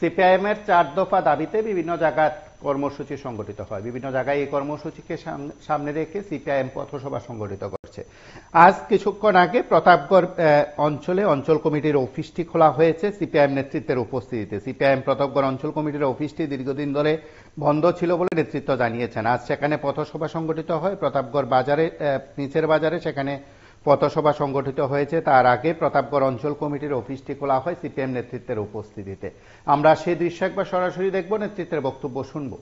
CPIM এর 4 দফা দাবিতে বিভিন্ন জায়গায় কর্মসূচি সংগঠিত হয়। বিভিন্ন জায়গায় এই কর্মসূচিকে সামনে রেখে সিপিআইএম পথসভা সংগঠিত করছে। আজ কিছুক্ষণ আগে প্রতাপগড় অঞ্চলে অঞ্চল কমিটির অফিসটি খোলা হয়েছে সিপিআইএম নেতৃত্বের উপস্থিতিতে। সিপিআইএম প্রতাপগড় অঞ্চল কমিটির অফিসটি দীর্ঘদিন ধরে বন্ধ ছিল বলে নেতৃত্ব জানিয়েছেন। আজ সেখানে পথসভা সংগঠিত হয় প্রতাপগড় বাজারে, নিচের বাজারে সেখানে পথসভা সংগঠিত হয়েছে। তার আগে প্রতাপগড় অঞ্চল কমিটির অফিসটি খোলা হয় সিপিএম নেতৃত্বের উপস্থিতিতে। আমরা সেই দৃশ্য একবার সরাসরি দেখব, নেতৃত্বের বক্তব্য শুনব।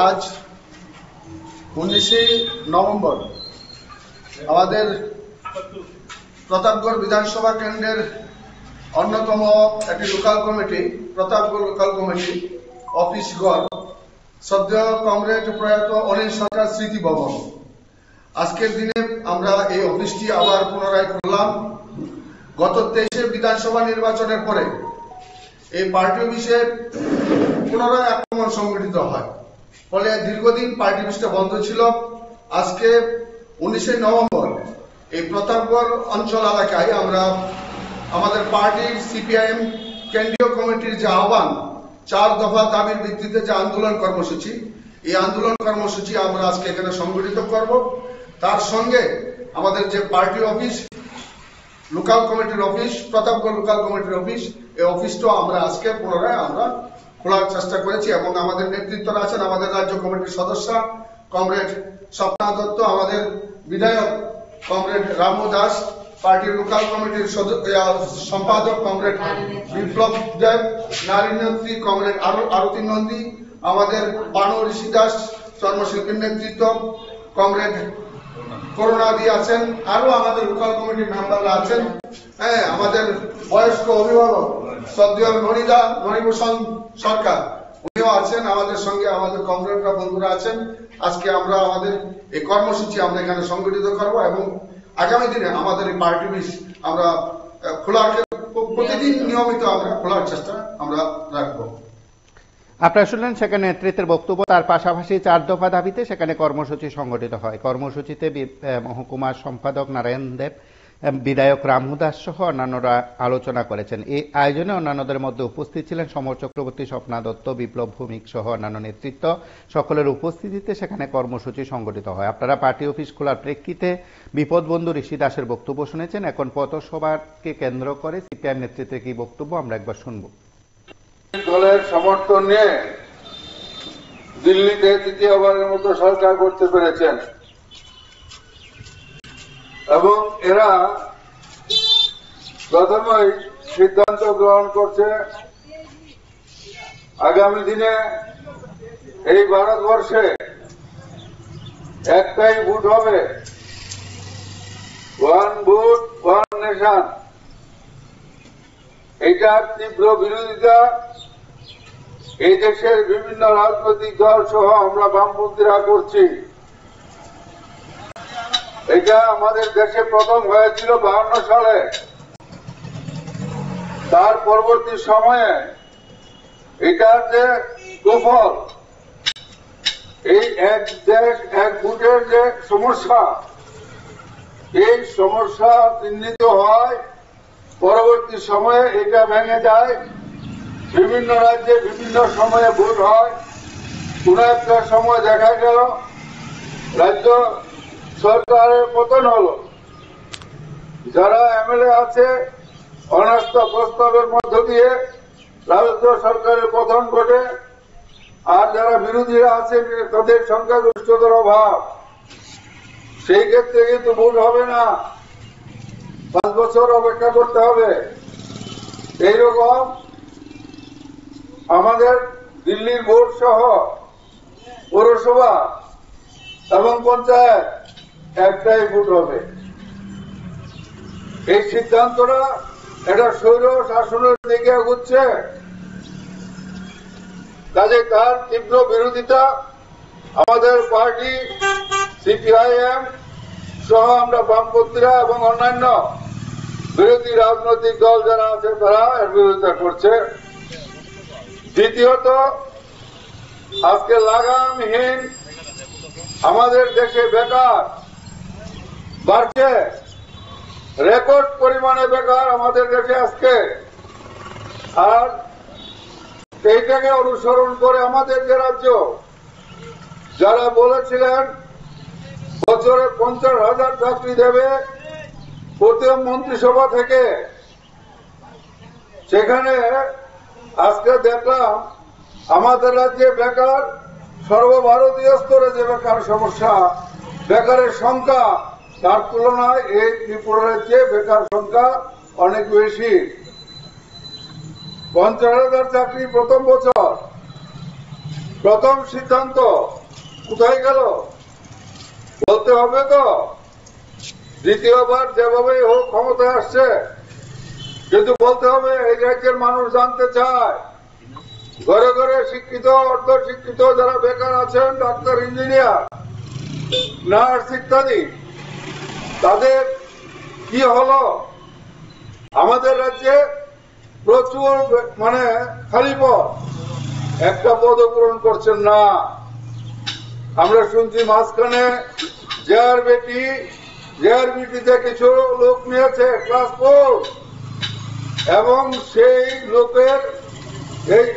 আজ 19 নভেম্বর আমাদের প্রতাপগড় বিধানসভা কেন্দ্রের অন্যতম একটি local committee, Pratapgarh local committee অফিসগড় সদ্য কমরেড প্রয়াত অনিল সরকার স্মৃতি ভবন। আজকের দিনে আমরা এই অফিসটি আবার পুনরায় খুললাম। গত 23 বিধানসভা নির্বাচনের পরে এই পার্টি অফিসে পুনরায় আক্রমণ সংঘটিত হয়, ফলে দীর্ঘদিন পার্টি অফিসটা বন্ধ ছিল। আজকে 19 নভেম্বর এই প্রতাপগড় অঞ্চল এলাকায় আমরা আমাদের পার্টির সিপিআইএম কেন্দ্রীয় কমিটির যে আহ্বান, 4 দফা দাবির ভিত্তিতে যে আন্দোলন কর্মসূচি, এই আন্দোলন কর্মসূচি আমরা আজকে এখানে সংগঠিত করব। তার সঙ্গে আমাদের যে পার্টি অফিস, লোকাল কমিটির অফিস, প্রতাপগড় লোকাল কমিটির অফিস, এই অফিসটাও আমরা আজকে পুনরায় আমরা খোলার চেষ্টা করেছি এবং আমাদের নেতৃত্বরা আছেন আমাদের রাজ্য কমিটির সদস্য কমরেড স্বপ্না দত্ত, আমাদের বিধায়ক কমরেড রামু দাস, পার্টির লোকাল কমিটির সম্পাদক কমরেড বিপ্লব দেব, নারী নেত্রী কমরেড আরতি নন্দী, আমাদের বানু ঋষি দাস চর্মশিল্পীর নেতৃত্ব কমরেড করুণাদি আছেন, আরো আমাদের লোকাল কমিটির মেম্বাররা আছেন। হ্যাঁ, আমাদের বয়স্ক অভিভাবক শ্রদ্ধেয় মণিভূষণ সরকার উনিও আছেন আমাদের সঙ্গে, আমাদের কমরেডরা বন্ধুরা আছেন। আজকে আমরা আমাদের এই কর্মসূচি আমরা এখানে সংগঠিত করব এবং আগামী দিনে আমাদের এই পার্টি অফিস আমরা খোলার প্রতিদিন নিয়মিত আমরা খোলার চেষ্টা আমরা রাখবো। আপনারা শুনলেন সেখানে নেতৃত্বের বক্তব্য। তার পাশাপাশি 4 দফা দাবিতে সেখানে কর্মসূচি সংগঠিত হয়। কর্মসূচিতে মহকুমার সম্পাদক নারায়ণ দেব, বিধায়ক রামু দাস সহ অন্যান্যরা আলোচনা করেছেন। এই আয়োজনে অন্যান্যদের মধ্যে উপস্থিত ছিলেন সমর চক্রবর্তী, স্বপ্না দত্ত, বিপ্লব ভৌমিক সহ অন্যান্য নেতৃত্ব। সকলের উপস্থিতিতে সেখানে কর্মসূচি সংগঠিত হয়। আপনারা পার্টি অফিস খোলার প্রেক্ষিতে বিপদবন্ধু ঋষি দাসের বক্তব্য শুনেছেন। এখন পথসভাকে কেন্দ্র করে সিপিআইএম নেতৃত্বের কি বক্তব্য আমরা একবার শুনব। দলের সমর্থন নিয়ে দিল্লিতে তৃতীয়বারের মতো সরকার করতে পেরেছেন এবং এরা প্রথমেই সিদ্ধান্ত গ্রহণ করছে আগামী দিনে এই ভারতবর্ষে একটাই ভোট হবে, ওয়ান ভোট ওয়ান নেশন। এইটার তীব্র বিরোধিতা এই দেশের বিভিন্ন রাজনৈতিক দল সহ আমরা বামপন্থীরা করছি। এটা আমাদের দেশে প্রথম হয়েছিল 52 সালে। তার পরবর্তী সময়ে এটার যে কুফল, এই এক দেশ এক ভোটের যে সমস্যা, এই সমস্যা চিহ্নিত হয়। পরবর্তী সময়ে এটা ভেঙে যায়। বিভিন্ন রাজ্যে বিভিন্ন সময়ে ভোট হয়। কোন একটা সময় দেখা গেল রাজ্য সরকারের পতন হল, যারা এমএলএ আছে অনাস্থা প্রস্তাবের মধ্য দিয়ে রাজ্য সরকারের পতন ঘটে, আর যারা বিরোধীরা আছে তাদের সংখ্যাগরিষ্ঠতার অভাব। সেই ক্ষেত্রে কিন্তু ভোট হবে না, 5 বছর অপেক্ষা করতে হবে। এইরকম আমাদের দিল্লির ভোট সহ পৌরসভা এবং পঞ্চায়েত একটাই ভোট হবে। এই সিদ্ধান্তটা এটা স্বৈর শাসনের দিকে এগোচ্ছে। কাজে তার তীব্র বিরোধিতা আমাদের পার্টি সিপিআইএম সহ আমরা বামপন্থীরা এবং অন্যান্য বিরোধী রাজনৈতিক দল যারা আছে তারা এর বিরোধিতা করছে। দ্বিতীয়ত, আজকে লাগামহীন আমাদের দেশে বেকার বাড়ছে, রেকর্ড পরিমাণে বেকার আমাদের দেশে আজকে। আর এইটাকে অনুসরণ করে আমাদের যে রাজ্য যারা বলেছিলেন বছরে 50,000 চাকরি দেবে প্রথম মন্ত্রিসভা থেকে, সেখানে আজকে দেখলাম আমাদের রাজ্যে বেকার সর্বভারতীয় স্তরে যে বেকার সমস্যা, বেকারের সংখ্যা, তার তুলনায় এই ত্রিপুরা রাজ্যে বেকার সংখ্যা অনেক বেশি। 50,000 চাকরি প্রথম বছর, প্রথম সিদ্ধান্ত কোথায় গেল বলতে হবে তো। দ্বিতীয়বার যেভাবে হোক ক্ষমতায় আসছে, কিন্তু বলতে হবে এই রাজ্যের মানুষ জানতে চায় ঘরে ঘরে শিক্ষিত অর্ধ শিক্ষিত যারা বেকার আছেন, ডাক্তার, ইঞ্জিনিয়ার, নার্স ইত্যাদি, তাদের কি হলো। আমাদের রাজ্যে প্রচুর খালি পদ, একটা পদও পূরণ করছেন না। আমরা শুনছি মাঝখানে জেআরবিটিতে কিছু লোক নিয়েছে ক্লাস 4, এবং সেই লোকের এই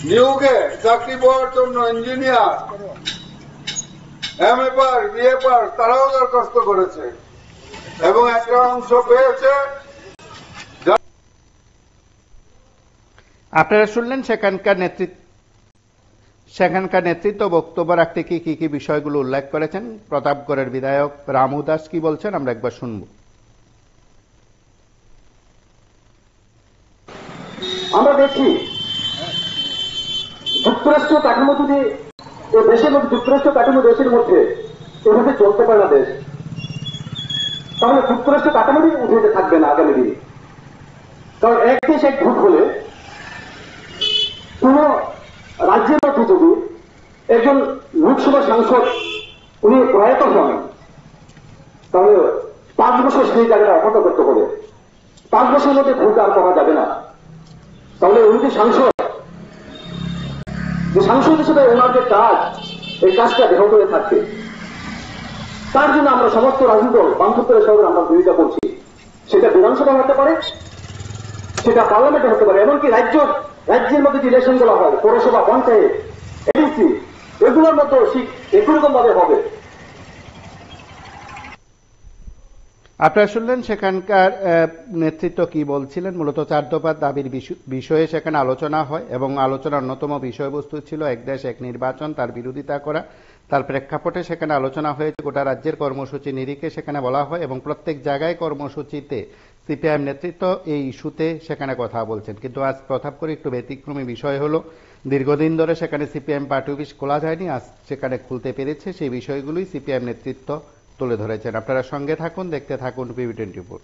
নিয়োগে চাকরি পাওয়ার জন্য engineer, MA pass, BA pass তারাও দরখাস্ত করেছে এবং একটা অংশ পেয়েছে। আপনারা শুনলেন সেখানকার নেতৃত্ব বক্তব্য রাখতে কি কি বিষয়গুলো উল্লেখ করেছেন। প্রতাপগড়ের বিধায়ক রামু দাস কি বলছেন আমরা একবার শুনব। আমরা দেখছি যুক্তরাষ্ট্র কাঠামো যদি দেশের মধ্যে, যুক্তরাষ্ট্র কাঠামো দেশের মধ্যে এভাবে চলতে পারে না দেশ, তাহলে যুক্তরাষ্ট্র কাঠামোটি উঠে থাকবে না আগামী দিনে। কারণ এক দেশ এক ভোট হলে কোন রাজ্যের মধ্যে যদি একজন লোকসভা সাংসদ উনি প্রয়াত হন, তাহলে 5 বছর সেই জায়গাটা অপেক্ষা করতে হবে। 5 বছরের মধ্যে ভোট আর করা যাবে না। তাহলে উনি যে সাংসদ হিসেবে ওনার যে কাজ, এই কাজটা ব্যাহত হয়ে থাকবে। তার জন্য আমরা সমস্ত রাজনৈতিক দল বামপন্থীদের সঙ্গে আমরা বিরোধিতা করছি। সেটা বিধানসভা হতে পারে, সেটা পার্লামেন্টে হতে পারে, এমনকি রাজ্যের মধ্যে যে ইলেকশনগুলো হয়, পৌরসভা, পঞ্চায়েত, এডিসি, এগুলোর মধ্যেও ঠিক একরকম ভাবে হবে। আপনারা শুনলেন সেখানকার নেতৃত্ব কি বলছিলেন। মূলত 4 দফা দাবির বিষয়ে সেখানে আলোচনা হয় এবং আলোচনার অন্যতম বিষয়বস্তু ছিল এক দেশ এক নির্বাচন, তার বিরোধিতা করা। তার প্রেক্ষাপটে সেখানে আলোচনা হয়েছে গোটা রাজ্যের কর্মসূচি নিরিখে সেখানে বলা হয়, এবং প্রত্যেক জায়গায় কর্মসূচিতে সিপিআইএম নেতৃত্ব এই ইস্যুতে সেখানে কথা বলছেন। কিন্তু আজ প্রতাপগড়ে একটু ব্যতিক্রমী বিষয় হলো, দীর্ঘদিন ধরে সেখানে সিপিআইএম পার্টি অফিস খোলা যায়নি, আজ সেখানে খুলতে পেরেছে। সেই বিষয়গুলোই সিপিআইএম নেতৃত্ব তুলে ধরেছেন। আপনারা সঙ্গে থাকুন, দেখতে থাকুন PV24।